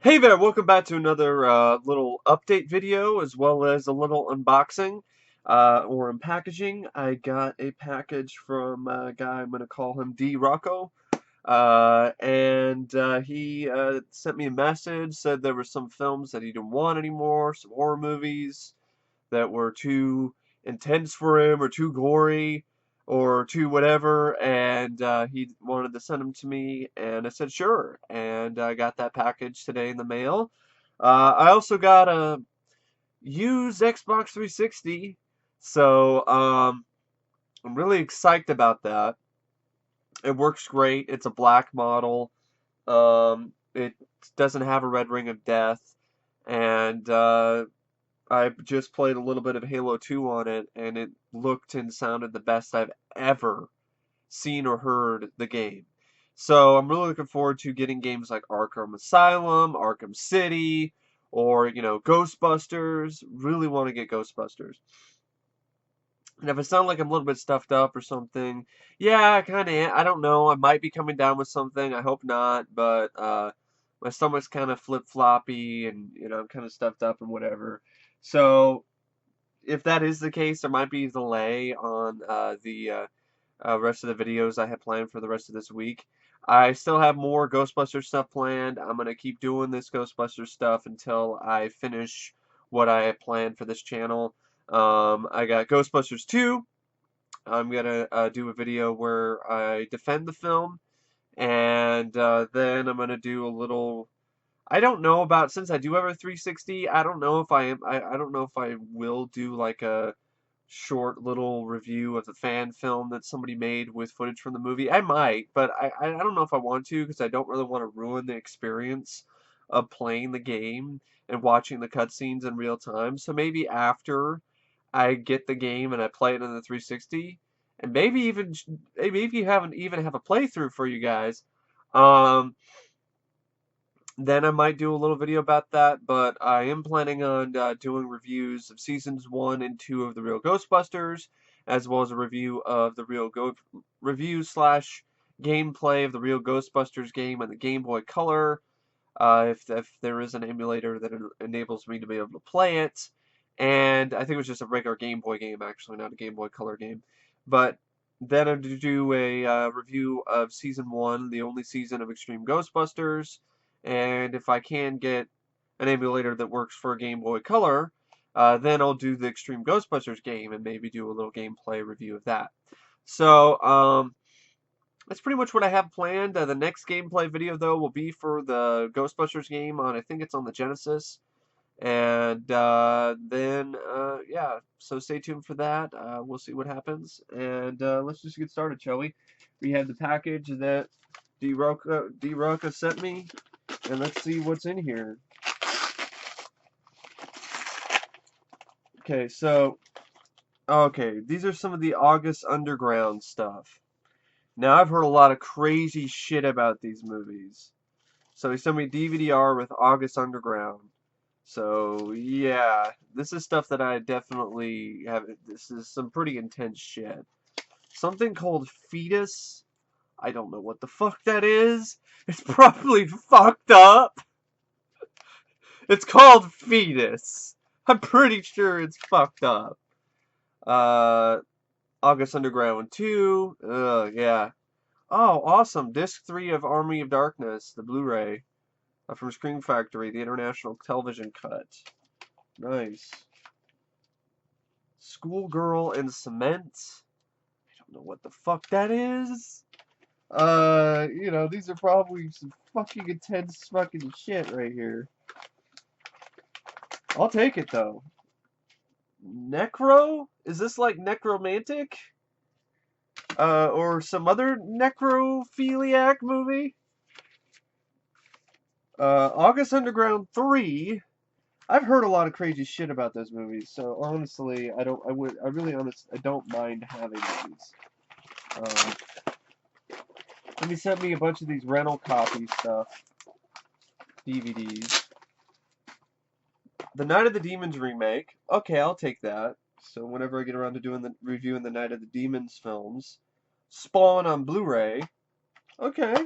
Hey there, welcome back to another little update video as well as a little unboxing or unpackaging. I got a package from a guy, I'm going to call him D. Rocco, and he sent me a message, said there were some films that he didn't want anymore, some horror movies that were too intense for him or too gory or too whatever, and he wanted to send them to me, and I said sure, and I got that package today in the mail. I also got a used Xbox 360, so I'm really excited about that. It works great. It's a black model. It doesn't have a red ring of death, and I just played a little bit of Halo 2 on it, and it looked and sounded the best I've ever seen or heard the game. So I'm really looking forward to getting games like Arkham Asylum, Arkham City, or, Ghostbusters. Really want to get Ghostbusters. And if I sound like I'm a little bit stuffed up or something, yeah, I kind of, I don't know. I might be coming down with something. I hope not, but my stomach's kind of flip-floppy and, I'm kind of stuffed up and whatever. So if that is the case, there might be a delay on the rest of the videos I have planned for the rest of this week. I still have more Ghostbusters stuff planned. I'm going to keep doing this Ghostbusters stuff until I finish what I have planned for this channel. I got Ghostbusters 2. I'm going to do a video where I defend the film, and then I'm going to do a little. I don't know about, since I do have a 360, I don't know if I am I don't know if I will do like a short little review of the fan film that somebody made with footage from the movie. I might, but I don't know if I want to because I don't really want to ruin the experience of playing the game and watching the cutscenes in real time. So maybe after I get the game and I play it on the 360, and maybe if you haven't even have a playthrough for you guys, um, then I might do a little video about that, but I am planning on doing reviews of seasons 1 and 2 of the Real Ghostbusters, as well as a review of the review slash gameplay of the Real Ghostbusters game on the Game Boy Color, if there is an emulator that enables me to be able to play it. And I think it was just a regular Game Boy game, actually, not a Game Boy Color game. But then I'm to do a review of season 1, the only season of Extreme Ghostbusters, and if I can get an emulator that works for Game Boy Color, then I'll do the Extreme Ghostbusters game and maybe do a little gameplay review of that. So, that's pretty much what I have planned. The next gameplay video, though, will be for the Ghostbusters game on, I think it's on the Genesis. And then, yeah, so stay tuned for that. We'll see what happens. And let's just get started, shall we? We have the package that D-Roca sent me. And let's see what's in here. Okay, so, okay, these are some of the August Underground stuff. Now, I've heard a lot of crazy shit about these movies. So he sent me DVD-R with August Underground. So, yeah, this is stuff that I definitely have. This is some pretty intense shit. Something called Fetus. I don't know what the fuck that is. It's probably fucked up. It's called Fetus. I'm pretty sure it's fucked up. Uh, August Underground 2. Yeah. Oh, awesome. Disc 3 of Army of Darkness, the Blu-ray from Scream Factory, the International Television Cut. Nice. Schoolgirl in Cement. I don't know what the fuck that is. These are probably some fucking intense fucking shit right here. I'll take it though. Necro? Is this like necromantic? Or some other necrophiliac movie? August Underground 3. I've heard a lot of crazy shit about those movies, so honestly, I don't mind having these. Um, and he sent me a bunch of these rental copy stuff, DVDs. The Night of the Demons remake. Okay, I'll take that. So whenever I get around to doing the reviewing the Night of the Demons films. Spawn on Blu-ray. Okay.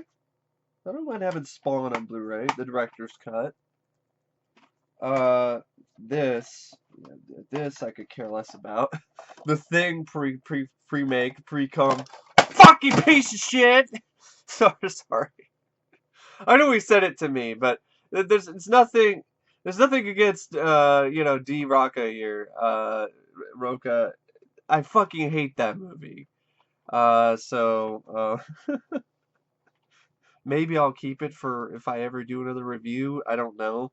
I don't mind having Spawn on Blu-ray, the director's cut. Uh, this, this I could care less about. The Thing pre-make, pre-cum. Fucking piece of shit! Sorry. I know he said it to me, but it's nothing. There's nothing against D Rocca here. Rocca. I fucking hate that movie. Maybe I'll keep it for if I ever do another review. I don't know.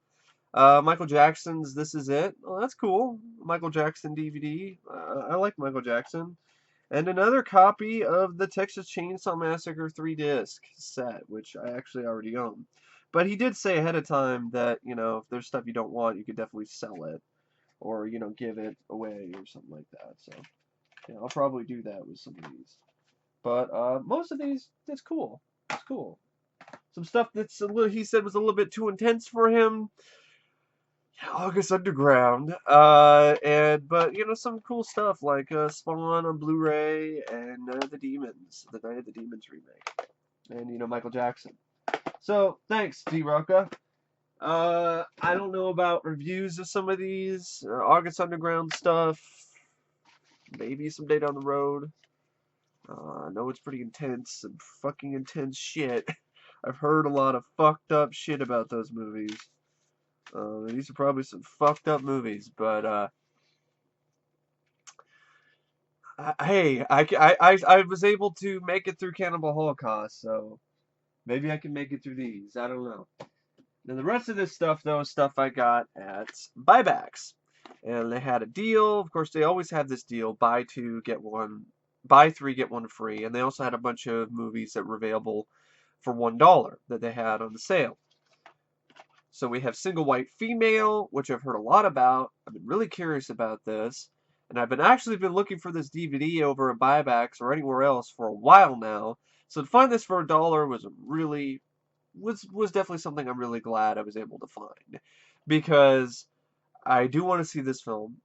Michael Jackson's This Is It. Oh, that's cool. Michael Jackson DVD. I like Michael Jackson. And another copy of the Texas Chainsaw Massacre 3-disc set, which I actually already own. But he did say ahead of time that, if there's stuff you don't want, you could definitely sell it. Or, give it away or something like that. So, yeah, I'll probably do that with some of these. But most of these, it's cool. It's cool. Some stuff that's he said was a little bit too intense for him. August Underground, but some cool stuff like Spawn on Blu-ray and the Night of the Demons remake, and Michael Jackson. So thanks, D Rocca. I don't know about reviews of some of these August Underground stuff. Maybe someday down the road. I know it's pretty intense, some fucking intense shit. I've heard a lot of fucked up shit about those movies. These are probably some fucked up movies, but hey, I was able to make it through Cannibal Holocaust, so maybe I can make it through these. I don't know. Now the rest of this stuff, though, is stuff I got at buybacks, and they had a deal. Of course, they always have this deal: buy three, get one free, and they also had a bunch of movies that were available for $1 that they had on the sale. So we have Single White Female, which I've heard a lot about. I've been really curious about this. And I've actually been looking for this DVD over at buybacks or anywhere else for a while now. So to find this for $1 was definitely something I'm really glad I was able to find. Because I do want to see this film.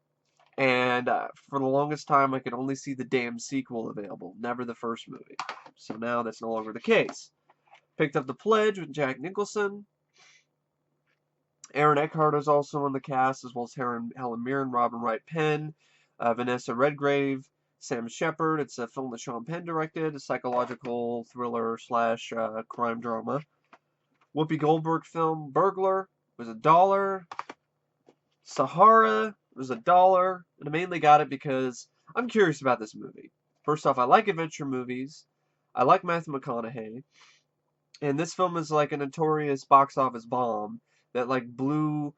And for the longest time, I could only see the damn sequel available, never the first movie. So now that's no longer the case. Picked up The Pledge with Jack Nicholson. Aaron Eckhart is also in the cast, as well as Helen Mirren, Robin Wright Penn, Vanessa Redgrave, Sam Shepard. It's a film that Sean Penn directed, a psychological thriller slash crime drama. Whoopi Goldberg film Burglar was $1. Sahara was $1, and I mainly got it because I'm curious about this movie. First off, I like adventure movies. I like Matthew McConaughey. And this film is like a notorious box office bomb that like blew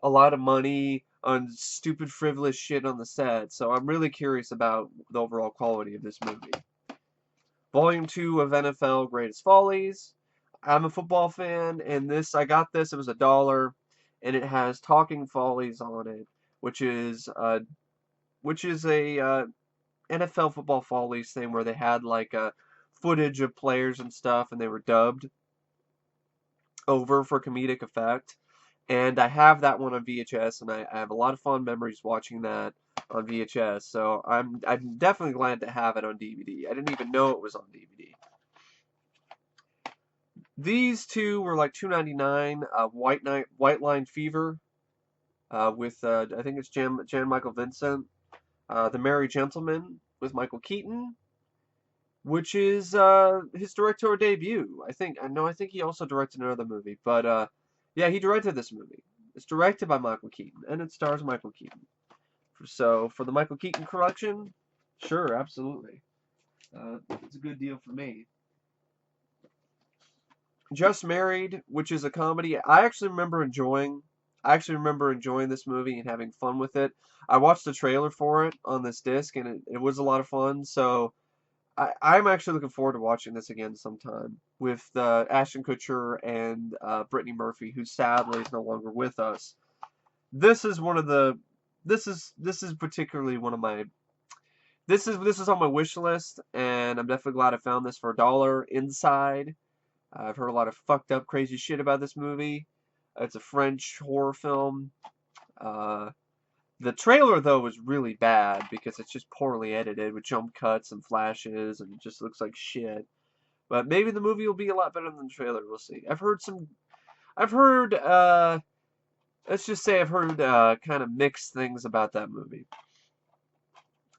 a lot of money on stupid frivolous shit on the set. So I'm really curious about the overall quality of this movie. Volume 2 of NFL Greatest Follies. I'm a football fan, and I got this, it was $1, and it has Talking Follies on it, which is a NFL Football Follies thing where they had like footage of players and stuff, and they were dubbed over for comedic effect. And I have that one on VHS, and I have a lot of fond memories watching that on VHS. So I'm definitely glad to have it on DVD. I didn't even know it was on DVD. These two were like $2.99. White Line Fever, with I think it's Jan Michael Vincent. The Merry Gentleman with Michael Keaton, which is his directorial debut. I think he also directed another movie, but yeah, he directed this movie. It's directed by Michael Keaton, and it stars Michael Keaton. So for the Michael Keaton collection, sure, absolutely, it's a good deal for me. Just Married, which is a comedy, I actually remember enjoying this movie and having fun with it. I watched the trailer for it on this disc, and it was a lot of fun. So I'm actually looking forward to watching this again sometime with Ashton Kutcher and Brittany Murphy, who sadly is no longer with us. This is particularly one of my this is on my wish list, and I'm definitely glad I found this for $1. Inside. I've heard a lot of fucked up, crazy shit about this movie. It's a French horror film. The trailer, though, was really bad because it's just poorly edited with jump cuts and flashes, and it just looks like shit. But maybe the movie will be a lot better than the trailer. We'll see. I've heard, let's just say I've heard kind of mixed things about that movie.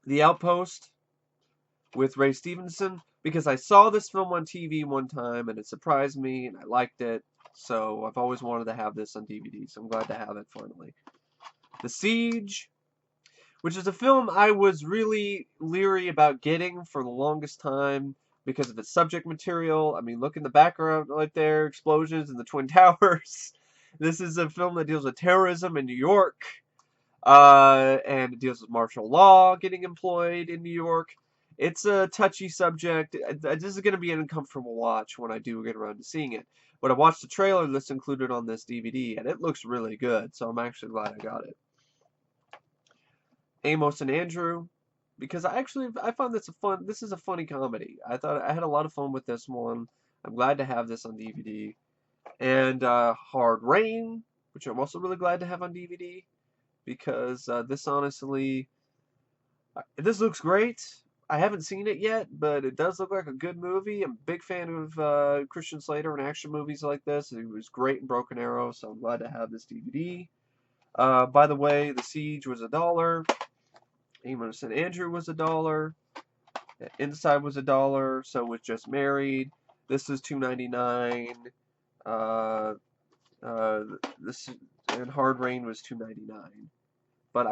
The Outpost with Ray Stevenson, because I saw this film on TV one time and it surprised me and I liked it. So I've always wanted to have this on DVD, so I'm glad to have it finally. The Siege, which is a film I was really leery about getting for the longest time because of its subject material. I mean, look in the background right there, explosions in the Twin Towers. This is a film that deals with terrorism in New York, and it deals with martial law getting employed in New York. It's a touchy subject. This is going to be an uncomfortable watch when I do get around to seeing it. But I watched the trailer that's included on this DVD, and it looks really good, so I'm actually glad I got it. Amos and Andrew, because I found this is a funny comedy. I thought I had a lot of fun with this one. I'm glad to have this on DVD. And Hard Rain, which I'm also really glad to have on DVD, because this honestly, this looks great. I haven't seen it yet, but it does look like a good movie. I'm a big fan of Christian Slater and action movies like this. He was great in Broken Arrow, so I'm glad to have this DVD. By the way, The Siege was $1. Amos and Andrew was $1. Inside was $1. So was Just Married. This is $2.99. This and Hard Rain was $2.99. But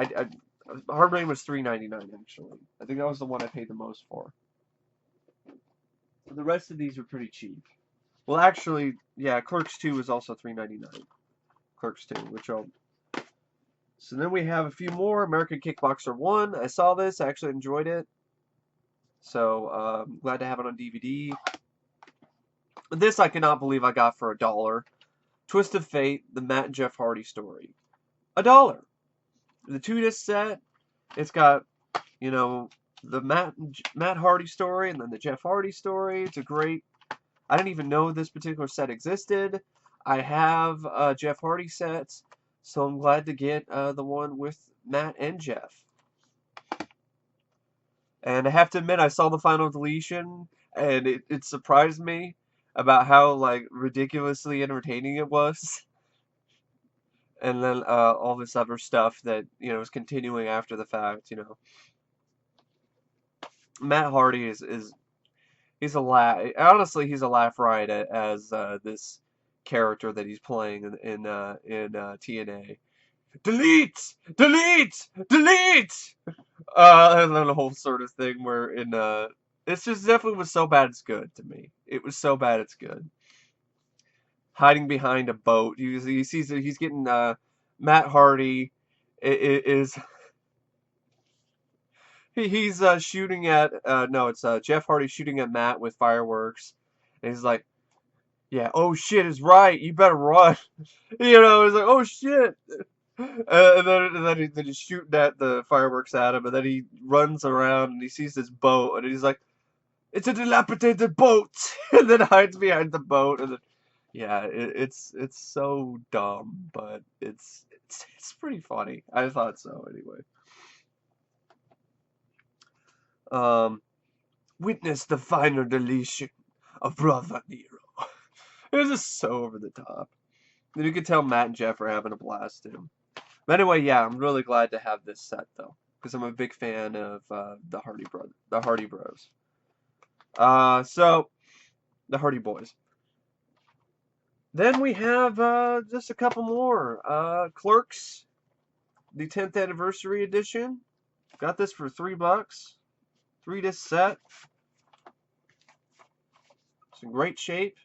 Hard Rain was $3.99 actually. I think that was the one I paid the most for. The rest of these are pretty cheap. Well, actually, yeah, Clerks 2 was also $3.99. Clerks 2, which I'll. So then we have a few more. American Kickboxer 1. I saw this. I actually enjoyed it. So, glad to have it on DVD. This I cannot believe I got for $1. Twist of Fate, the Matt and Jeff Hardy story. $1. The 2-disc set. It's got, you know, the Matt Hardy story and then the Jeff Hardy story. It's a great. I didn't even know this particular set existed. I have Jeff Hardy sets, so I'm glad to get the one with Matt and Jeff. And I have to admit, I saw the final deletion, and it surprised me about how like ridiculously entertaining it was. And then all this other stuff that is continuing after the fact. Matt Hardy is he's a laugh. Honestly, he's a laugh riot as this character that he's playing in TNA. Delete, delete, delete. And then a whole sort of thing where it's just definitely was so bad it's good to me. It was so bad it's good. Hiding behind a boat. He sees that he's getting Matt Hardy is he's shooting at no, it's Jeff Hardy shooting at Matt with fireworks, and he's like, yeah, oh shit is right, you better run. He's like, oh shit. And then he's shooting at the fireworks at him, and then he runs around and he sees this boat, and he's like, it's a dilapidated boat, and then hides behind the boat, and then yeah, it's so dumb, but it's pretty funny. I thought so anyway. Witness the final deletion of Brother Nero. It was just so over the top. And you could tell Matt and Jeff are having a blast too. But anyway, yeah, I'm really glad to have this set though, because I'm a big fan of the Hardy Bros. So the Hardy Boys. Then we have just a couple more. Clerks, the 10th anniversary edition. Got this for $3. 3-disc set. It's in great shape.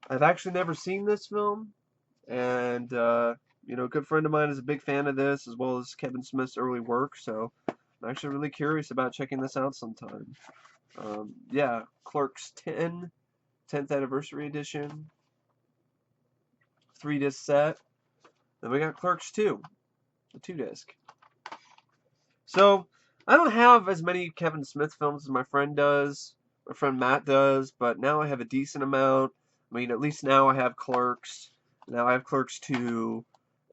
I've actually never seen this film, and a good friend of mine is a big fan of this, as well as Kevin Smith's early work, so I'm actually really curious about checking this out sometime. Yeah, Clerks 10th anniversary edition, 3-disc set. Then we got Clerks 2, the 2-disc. So, I don't have as many Kevin Smith films as my friend Matt does, but now I have a decent amount. I mean, at least now I have Clerks, now I have Clerks 2,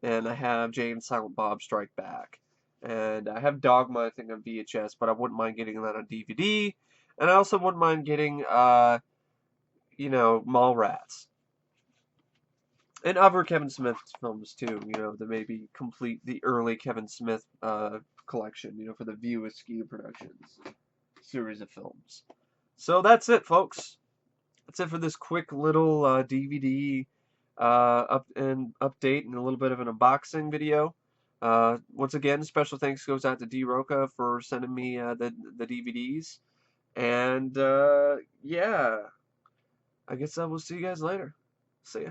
and I have Jay and Silent Bob Strike Back. And I have Dogma, I think, on VHS, but I wouldn't mind getting that on DVD. And I also wouldn't mind getting, you know, mall rats. And other Kevin Smith films too, you know, that maybe complete the early Kevin Smith collection, you know, for the View Askew Productions series of films. So that's it, folks. That's it for this quick little DVD update and a little bit of an unboxing video. Once again, special thanks goes out to D Rocca for sending me the DVDs. And yeah, I guess I will see you guys later. See ya.